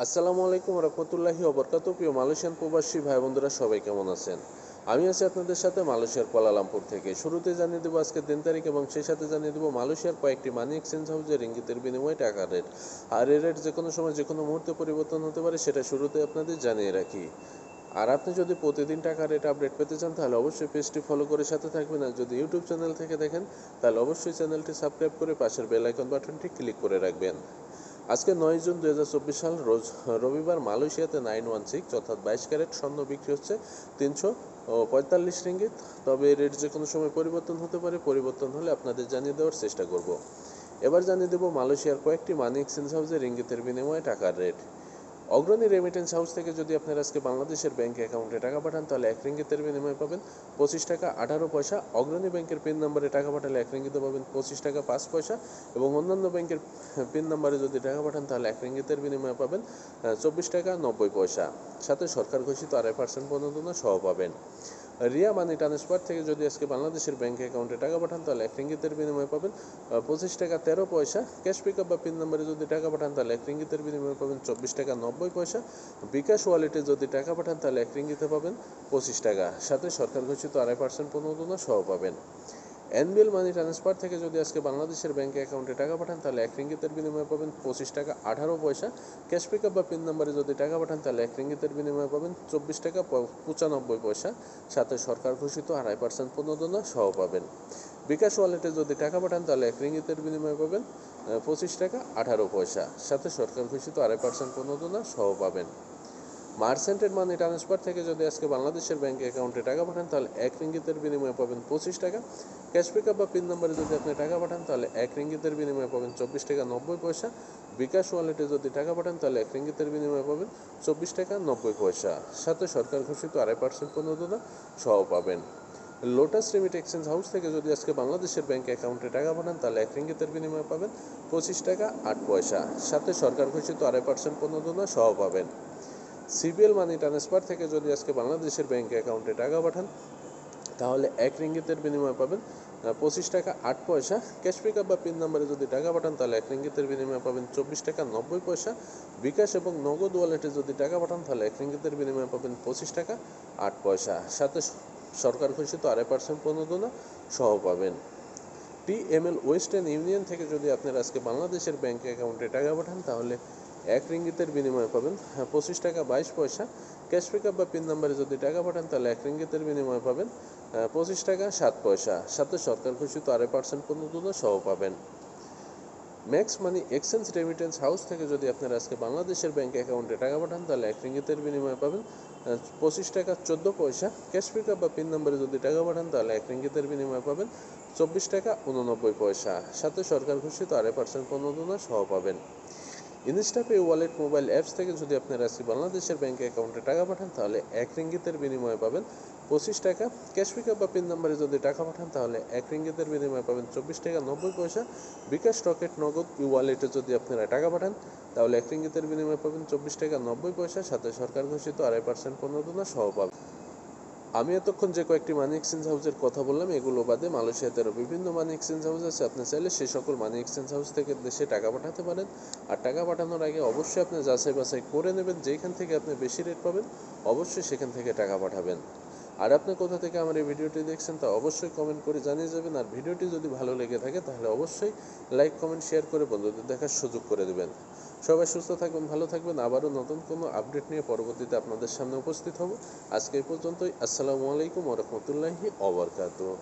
আসসালামু আলাইকুম রহমতুল্লাহি ওবরকাতু। প্রিয় মালয়েশিয়ান প্রবাসী ভাই বন্ধুরা সবাই কেমন আছেন? আমি আছি আপনাদের সাথে মালয়েশিয়ার কুয়ালালামপুর থেকে। শুরুতে জানিয়ে দেবো আজকের দিন তারিখ এবং সেই সাথে জানিয়ে দেবো মালয়েশিয়ার কয়েকটি মানি এক্সচেঞ্জ হাউসের রিঙ্গিতের বিনিময়ে টাকার রেট। আর এই রেট যে কোনো সময় যে কোনো মুহূর্তে পরিবর্তন হতে পারে, সেটা শুরুতে আপনাদের জানিয়ে রাখি। আর আপনি যদি প্রতিদিন টাকার রেট আপডেট পেতে চান তাহলে অবশ্যই পেজটি ফলো করে সাথে থাকবেন। আর যদি ইউটিউব চ্যানেল থেকে দেখেন তাহলে অবশ্যই চ্যানেলটি সাবস্ক্রাইব করে পাশের বেল আইকন বাটনটি ক্লিক করে রাখবেন। আজকে 9 জুন 2024 সাল রোজ রবিবার মালয়েশিয়াতে 916 অর্থাৎ 22 ক্যারেট স্বর্ণ বিক্রি হচ্ছে 345 রিঙ্গিত। তবে রেট যে কোনো সময় পরিবর্তন হতে পারে, পরিবর্তন হলে আপনাদের জানিয়ে দেওয়ার চেষ্টা করব। এবার জানিয়ে দেব মালয়েশিয়ার কয়েকটি মানি এক্সচেঞ্জ হাউসে রিঙ্গিতের বিনিময়ে টাকার রেট। অগ্রণী রেমিটেন্স হাউস থেকে যদি আপনারা আজকে বাংলাদেশের ব্যাংক অ্যাকাউন্টে টাকা পাঠান তাহলে 1 রিঙ্গিতের বিনিময়ে পাবেন 25 টাকা 18 পয়সা। অগ্রণী ব্যাংকের পিন নম্বরে টাকা পাঠালে 1 রিঙ্গিতে পাবেন 25 টাকা 5 পয়সা। এবং অন্যান্য ব্যাংকের পিন নম্বরে যদি টাকা পাঠান তাহলে 1 রিঙ্গিতের বিনিময়ে পাবেন 24 টাকা 90 পয়সা। সাথে সরকার ঘোষিত 2.5% প্রণোদনা সহ পাবেন। রিয়া মানি ট্রান্সফার থেকে যদি আজকে বাংলাদেশের ব্যাংক অ্যাকাউন্টে টাকা পাঠান তাহলে 1 রিঙ্গিতের বিনিময়ে পাবেন 25 টাকা 13 পয়সা। ক্যাশ পিকআপ বা পিন নম্বরে যদি টাকা পাঠান তাহলে 1 রিঙ্গিতের বিনিময়ে পাবেন 24 টাকা 90 পয়সা। বিকাশ ওয়ালেটে যদি টাকা পাঠান তাহলে 1 রিঙ্গিতে পাবেন 25 টাকা। সাথে সরকার ঘোষিত 2.5% প্রণোদনা সহ পাবেন। এনবিএল মানি ট্রান্সফার থেকে যদি আজকে বাংলাদেশের ব্যাংক অ্যাকাউন্টে টাকা পাঠান তাহলে 1 রিঙ্গিতের বিনিময়ে পাবেন 25 টাকা 18 পয়সা। ক্যাশ পিকআপ বা পিন নম্বরে যদি টাকা পাঠান তাহলে 1 রিঙ্গিতের বিনিময়ে পাবেন 24 টাকা 95 পয়সা। সাথে সরকার ঘোষিত 2.5% প্রণোদনা সহ পাবেন। বিকাশ ওয়ালেটে যদি টাকা পাঠান তাহলে 1 রিঙ্গিতের বিনিময়ে পাবেন 25 টাকা 18 পয়সা। সাথে সরকার ঘোষিত 2.5% প্রণোদনা সহ পাবেন। মার্চেন্টেড মানি ট্রান্সফার থেকে যদি আজকে বাংলাদেশের ব্যাংক অ্যাকাউন্টে টাকা পাঠান তাহলে 1 রিঙ্গিতের বিনিময়ে পাবেন 25 টাকা। ক্যাশ পিকআপ বা পিন নম্বরে যদি আপনি টাকা পাঠান তাহলে 1 রিঙ্গিতের বিনিময়ে পাবেন 24 টাকা 90 পয়সা। বিকাশ ওয়ালেটে যদি টাকা পাঠান তাহলে 1 রিঙ্গিতের বিনিময়ে পাবেন 24 টাকা 90 পয়সা। সাথে সরকার ঘোষিত 2.5% প্রণোদনা সহ পাবেন। লোটাস রেমিট এক্সচেঞ্জ হাউস থেকে যদি আজকে বাংলাদেশের ব্যাংক অ্যাকাউন্টে টাকা পাঠান তাহলে 1 রিঙ্গিতের বিনিময়ে পাবেন 25 টাকা 8 পয়সা। সাথে সরকার ঘোষিত 2.5% প্রণোদনা সহ পাবেন। সিবিএল মানি ট্রান্সফার থেকে যদি আজকে বাংলাদেশের ব্যাংক অ্যাকাউন্টে টাকা পাঠান তাহলে 1 রিঙ্গিতের বিনিময়ে পাবেন 25 টাকা 8 পয়সা। ক্যাশ পিকআপ বা পিন নম্বরে যদি টাকা পাঠান তাহলে 1 রিঙ্গিতের বিনিময়ে পাবেন 24 টাকা 90 পয়সা। বিকাশ এবং নগদ ওয়ালেটে যদি টাকা পাঠান তাহলে 1 রিঙ্গিতের বিনিময়ে পাবেন 25 টাকা 8 পয়সা। সাথে সরকার ঘোষিত 2.5% প্রণোদনা সহ পাবেন। টিএমএল ওয়েস্টার্ন ইউনিয়ন থেকে যদি আপনারা আজকে বাংলাদেশের ব্যাংক অ্যাকাউন্টে টাকা পাঠান তাহলে 1 রিঙ্গিতের বিনিময়ে পাবেন 25 টাকা 22 পয়সা। ক্যাশ পিকআপ বা পিন নম্বরে যদি টাকা পাঠান তাহলে 1 রিঙ্গিতের বিনিময়ে পাবেন 25 টাকা 7 পয়সা। সাথে সরকার ঘোষিত 2.5% প্রণোদনা সহ পাবেন। Max money exchange remittance house থেকে যদি আপনারা আজকে বাংলাদেশের ব্যাংক অ্যাকাউন্টে টাকা পাঠান তাহলে 1 রিঙ্গিতের বিনিময়ে পাবেন 25 টাকা 14 পয়সা। ক্যাশ পিকআপ বা পিন নম্বরে যদি টাকা পাঠান তাহলে 1 রিঙ্গিতের বিনিময়ে পাবেন 24 টাকা 89 পয়সা। সাথে সরকার ঘোষিত 2.5% প্রণোদনা সহ পাবেন। ইনস্টাপে ওয়ালেট মোবাইল অ্যাপস থেকে যদি আপনারা আজকে বাংলাদেশের ব্যাংক অ্যাকাউন্টে টাকা পাঠান তাহলে 1 রিঙ্গিতের বিনিময়ে পাবেন 25 টাকা। ক্যাশ পিকআপ বা পিন নম্বরে যদি টাকা পাঠান তাহলে 1 রিঙ্গিতের বিনিময়ে পাবেন 24 টাকা 90 পয়সা। বিকাশ রকেট নগদ ওয়ালেটে যদি আপনারা টাকা পাঠান তাহলে 1 রিঙ্গিতের বিনিময়ে পাবেন 24 টাকা 90 পয়সা। সাথে সরকার ঘোষিত 2.5% প্রণোদনা সহ পাবেন। আমি এতক্ষণ যে কয়েকটি মানি এক্সচেঞ্জ হাউসের কথা বললাম এগুলো বাদে মালয়েশিয়াতে আরও বিভিন্ন মানি এক্সচেঞ্জ হাউস আছে। আপনি চাইলে সেই সকল মানি এক্সচেঞ্জ হাউস থেকে দেশে টাকা পাঠাতে পারেন। আর টাকা পাঠানোর আগে অবশ্যই আপনি যাচাই বাছাই করে নেবেন, যেখান থেকে আপনি বেশি রেট পাবেন অবশ্যই সেখান থেকে টাকা পাঠাবেন। আর আপনি কোথা থেকে আমার এই ভিডিওটি দেখছেন তা অবশ্যই কমেন্ট করে জানিয়ে যাবেন। আর ভিডিওটি যদি ভালো লেগে থাকে তাহলে অবশ্যই লাইক কমেন্ট শেয়ার করে বন্ধুদের দেখার সুযোগ করে দেবেন। সবাই সুস্থ থাকবেন, ভালো থাকবেন। আবারও নতুন কোনো আপডেট নিয়ে পরবর্তীতে আপনাদের সামনে উপস্থিত হব। আজকে এই পর্যন্তই। আসসালামু আলাইকুম ওয়া রাহমাতুল্লাহি ওয়া বারাকাতুহু।